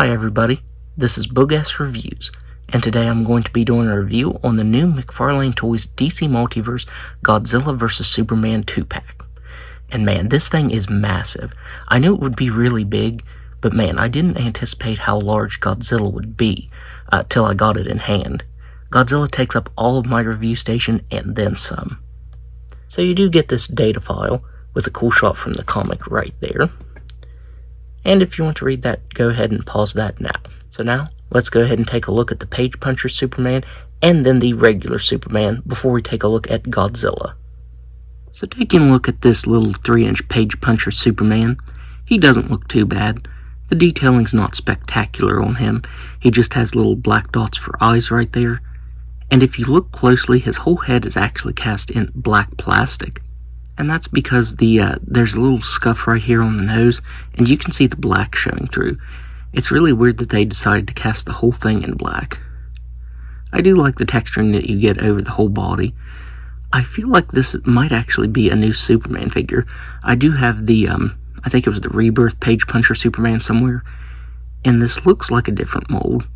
Hi everybody, this is Boog Reviews, and today I'm going to be doing a review on the new McFarlane Toys DC Multiverse Godzilla vs. Superman 2-pack. And man, this thing is massive. I knew it would be really big, but man, I didn't anticipate how large Godzilla would be till I got it in hand. Godzilla takes up all of my review station and then some. So you do get this data file with a cool shot from the comic right there. And if you want to read that, go ahead and pause that now. So now, let's go ahead and take a look at the Page Puncher Superman and then the regular Superman before we take a look at Godzilla. So taking a look at this little 3-inch Page Puncher Superman, he doesn't look too bad. The detailing's not spectacular on him. He just has little black dots for eyes right there. And if you look closely, his whole head is actually cast in black plastic. And that's because there's a little scuff right here on the nose, and you can see the black showing through. It's really weird that they decided to cast the whole thing in black. I do like the texturing that you get over the whole body. I feel like this might actually be a new Superman figure. I do have the, I think it was the Rebirth Page Puncher Superman somewhere, and this looks like a different mold.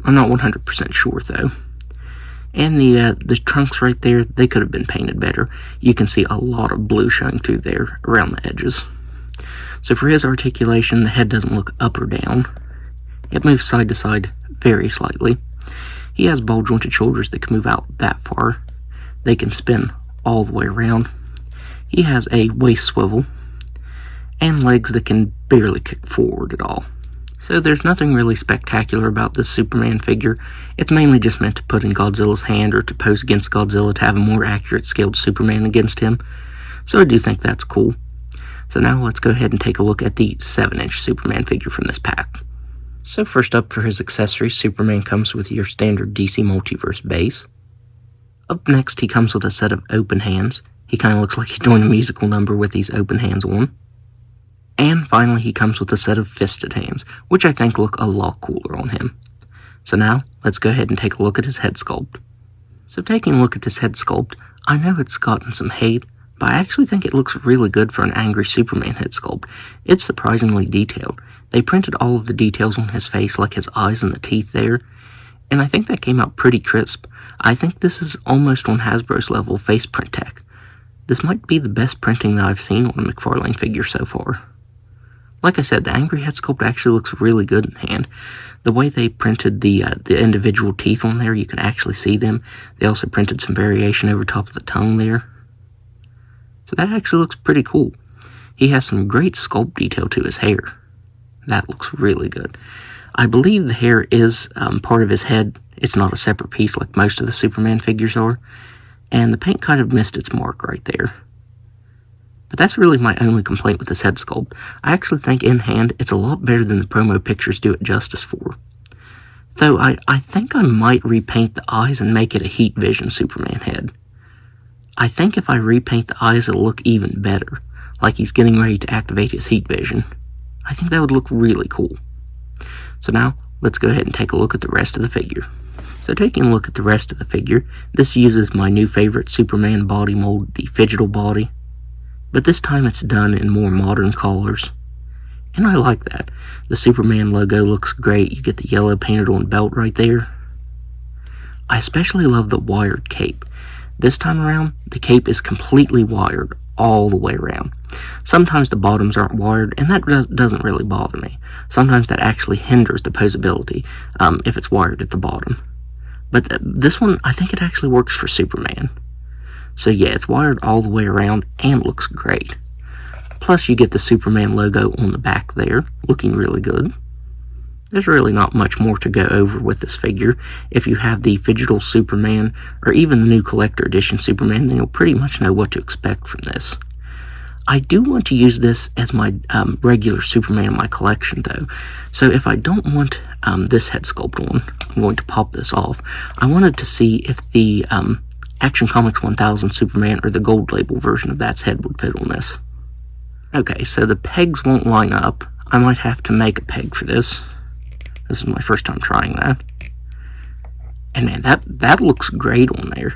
I'm not 100% sure though. And the trunks right there, they could have been painted better. You can see a lot of blue showing through there around the edges. So for his articulation, the head doesn't look up or down. It moves side to side very slightly. He has ball jointed shoulders that can move out that far. They can spin all the way around. He has a waist swivel and legs that can barely kick forward at all. So there's nothing really spectacular about this Superman figure. It's mainly just meant to put in Godzilla's hand or to pose against Godzilla to have a more accurate scaled Superman against him. So I do think that's cool. So now let's go ahead and take a look at the 7-inch Superman figure from this pack. So first up for his accessories, Superman comes with your standard DC Multiverse base. Up next he comes with a set of open hands. He kind of looks like he's doing a musical number with these open hands on. And finally, he comes with a set of fisted hands, which I think look a lot cooler on him. So now, let's go ahead and take a look at his head sculpt. So taking a look at this head sculpt, I know it's gotten some hate, but I actually think it looks really good for an angry Superman head sculpt. It's surprisingly detailed. They printed all of the details on his face, like his eyes and the teeth there, and I think that came out pretty crisp. I think this is almost on Hasbro's level face print tech. This might be the best printing that I've seen on a McFarlane figure so far. Like I said, the angry head sculpt actually looks really good in hand. The way they printed the individual teeth on there, you can actually see them. They also printed some variation over top of the tongue there. So that actually looks pretty cool. He has some great sculpt detail to his hair. That looks really good. I believe the hair is part of his head. It's not a separate piece like most of the Superman figures are. And the paint kind of missed its mark right there. But that's really my only complaint with this head sculpt. I actually think in hand, it's a lot better than the promo pictures do it justice for. Though I think I might repaint the eyes and make it a heat vision Superman head. I think if I repaint the eyes, it'll look even better, like he's getting ready to activate his heat vision. I think that would look really cool. So now, let's go ahead and take a look at the rest of the figure. So taking a look at the rest of the figure, this uses my new favorite Superman body mold, the Fidgetal body. But this time it's done in more modern colors. And I like that. The Superman logo looks great. You get the yellow painted on belt right there. I especially love the wired cape. This time around, the cape is completely wired all the way around. Sometimes the bottoms aren't wired, and that doesn't really bother me. Sometimes that actually hinders the posability if it's wired at the bottom. But this one, I think it actually works for Superman. So yeah, it's wired all the way around and looks great. Plus you get the Superman logo on the back there, looking really good. There's really not much more to go over with this figure. If you have the Fidgetal Superman, or even the new Collector Edition Superman, then you'll pretty much know what to expect from this. I do want to use this as my regular Superman in my collection though. So if I don't want this head sculpt on, I'm going to pop this off. I wanted to see if the Action Comics 1000 Superman or the gold label version of that's head would fit on this. Okay, so the pegs won't line up. I might have to make a peg for this. This is my first time trying that. And man, that looks great on there.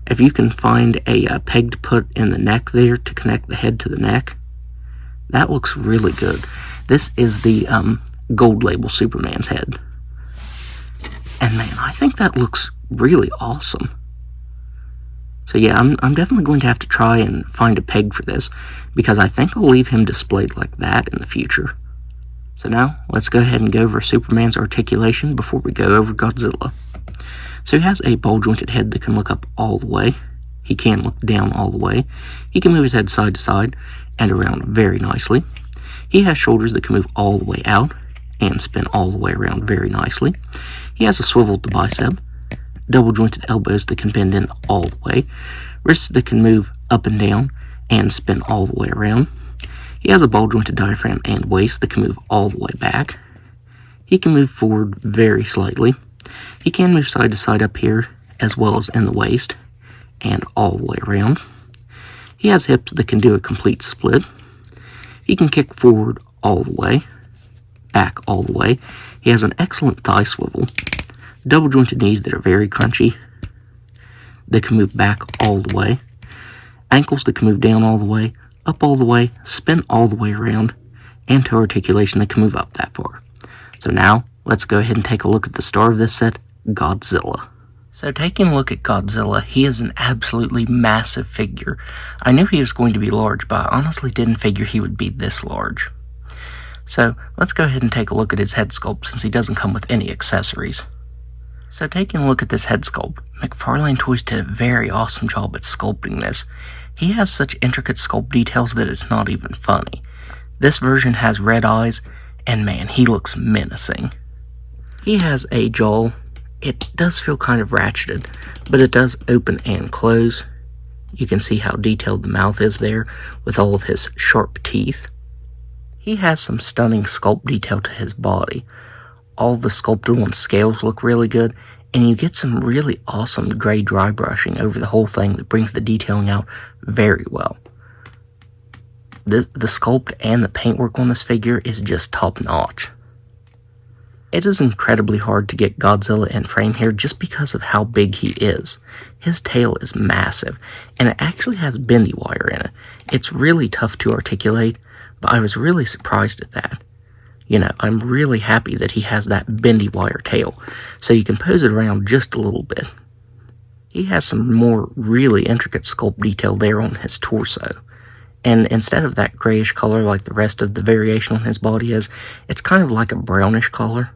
If you can find a peg to put in the neck there to connect the head to the neck, that looks really good. This is the gold label Superman's head. And man, I think that looks really awesome. So yeah, I'm definitely going to have to try and find a peg for this, because I think I'll leave him displayed like that in the future. So now, let's go ahead and go over Superman's articulation before we go over Godzilla. So he has a ball-jointed head that can look up all the way. He can look down all the way. He can move his head side to side and around very nicely. He has shoulders that can move all the way out and spin all the way around very nicely. He has a swiveled bicep, double-jointed elbows that can bend in all the way, wrists that can move up and down and spin all the way around. He has a ball-jointed diaphragm and waist that can move all the way back. He can move forward very slightly. He can move side to side up here, as well as in the waist, and all the way around. He has hips that can do a complete split. He can kick forward all the way, back all the way. He has an excellent thigh swivel, double-jointed knees that are very crunchy, that can move back all the way, ankles that can move down all the way, up all the way, spin all the way around, and toe articulation that can move up that far. So now, let's go ahead and take a look at the star of this set, Godzilla. So taking a look at Godzilla, he is an absolutely massive figure. I knew he was going to be large, but I honestly didn't figure he would be this large. So let's go ahead and take a look at his head sculpt, since he doesn't come with any accessories. So taking a look at this head sculpt, McFarlane Toys did a very awesome job at sculpting this. He has such intricate sculpt details that it's not even funny. This version has red eyes, and man, he looks menacing. He has a jaw. It does feel kind of ratcheted, but it does open and close. You can see how detailed the mouth is there with all of his sharp teeth. He has some stunning sculpt detail to his body. All the sculpted on scales look really good, and you get some really awesome gray dry brushing over the whole thing that brings the detailing out very well. The sculpt and the paintwork on this figure is just top notch. It is incredibly hard to get Godzilla in frame here just because of how big he is. His tail is massive, and it actually has bendy wire in it. It's really tough to articulate, but I was really surprised at that. You know, I'm really happy that he has that bendy wire tail, so you can pose it around just a little bit. He has some more really intricate sculpt detail there on his torso. And instead of that grayish color like the rest of the variation on his body is, it's kind of like a brownish color.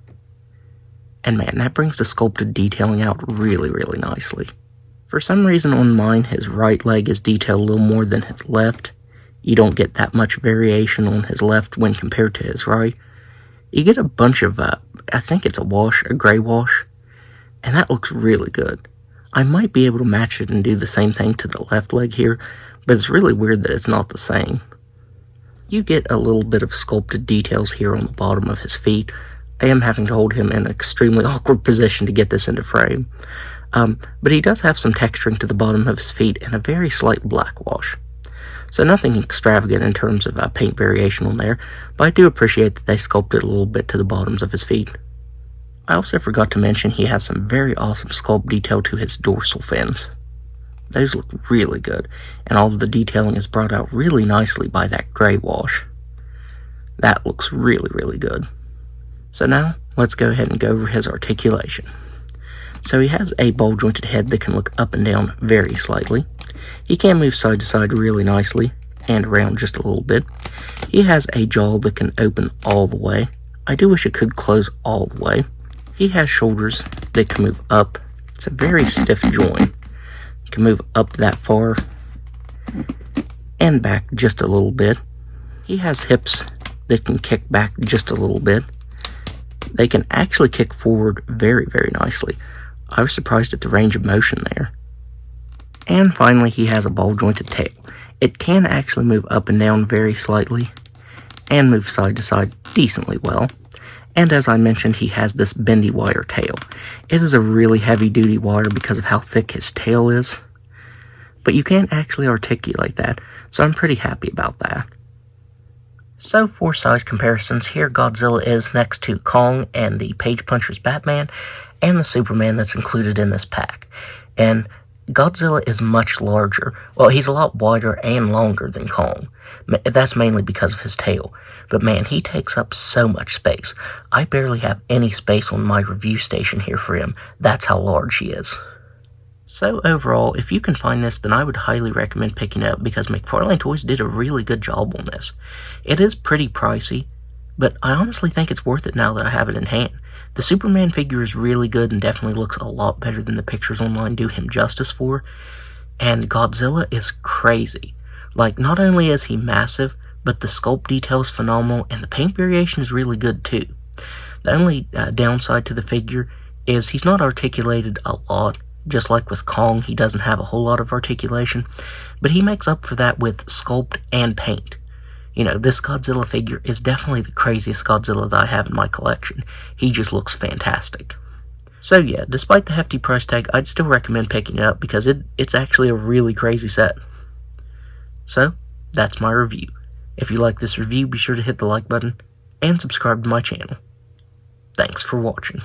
And man, that brings the sculpted detailing out really, really nicely. For some reason on mine, his right leg is detailed a little more than his left. You don't get that much variation on his left when compared to his right. You get a bunch of, I think it's a gray wash, and that looks really good. I might be able to match it and do the same thing to the left leg here, but it's really weird that it's not the same. You get a little bit of sculpted details here on the bottom of his feet. I am having to hold him in an extremely awkward position to get this into frame. But he does have some texturing to the bottom of his feet and a very slight black wash. So nothing extravagant in terms of paint variation on there, but I do appreciate that they sculpted a little bit to the bottoms of his feet. I also forgot to mention he has some very awesome sculpt detail to his dorsal fins. Those look really good, and all of the detailing is brought out really nicely by that gray wash. That looks really, really good. So now, let's go ahead and go over his articulation. So he has a ball-jointed head that can look up and down very slightly. He can move side to side really nicely, and around just a little bit. He has a jaw that can open all the way. I do wish it could close all the way. He has shoulders that can move up. It's a very stiff joint. It can move up that far, and back just a little bit. He has hips that can kick back just a little bit. They can actually kick forward very, very nicely. I was surprised at the range of motion there. And finally, he has a ball-jointed tail. It can actually move up and down very slightly, and move side to side decently well. And as I mentioned, he has this bendy wire tail. It is a really heavy-duty wire because of how thick his tail is, but you can't actually articulate that, so I'm pretty happy about that. So for size comparisons, here Godzilla is next to Kong and the Page Puncher's Batman, and the Superman that's included in this pack. And Godzilla is much larger. Well, he's a lot wider and longer than Kong. That's mainly because of his tail. But man, he takes up so much space. I barely have any space on my review station here for him. That's how large he is. So overall, if you can find this, then I would highly recommend picking it up because McFarlane Toys did a really good job on this. It is pretty pricey, but I honestly think it's worth it now that I have it in hand. The Superman figure is really good and definitely looks a lot better than the pictures online do him justice for. And Godzilla is crazy. Like, not only is he massive, but the sculpt detail is phenomenal and the paint variation is really good too. The only downside to the figure is he's not articulated a lot. Just like with Kong, he doesn't have a whole lot of articulation, but he makes up for that with sculpt and paint. You know, this Godzilla figure is definitely the craziest Godzilla that I have in my collection. He just looks fantastic. So yeah, despite the hefty price tag, I'd still recommend picking it up because it's actually a really crazy set. So, that's my review. If you like this review, be sure to hit the like button and subscribe to my channel. Thanks for watching.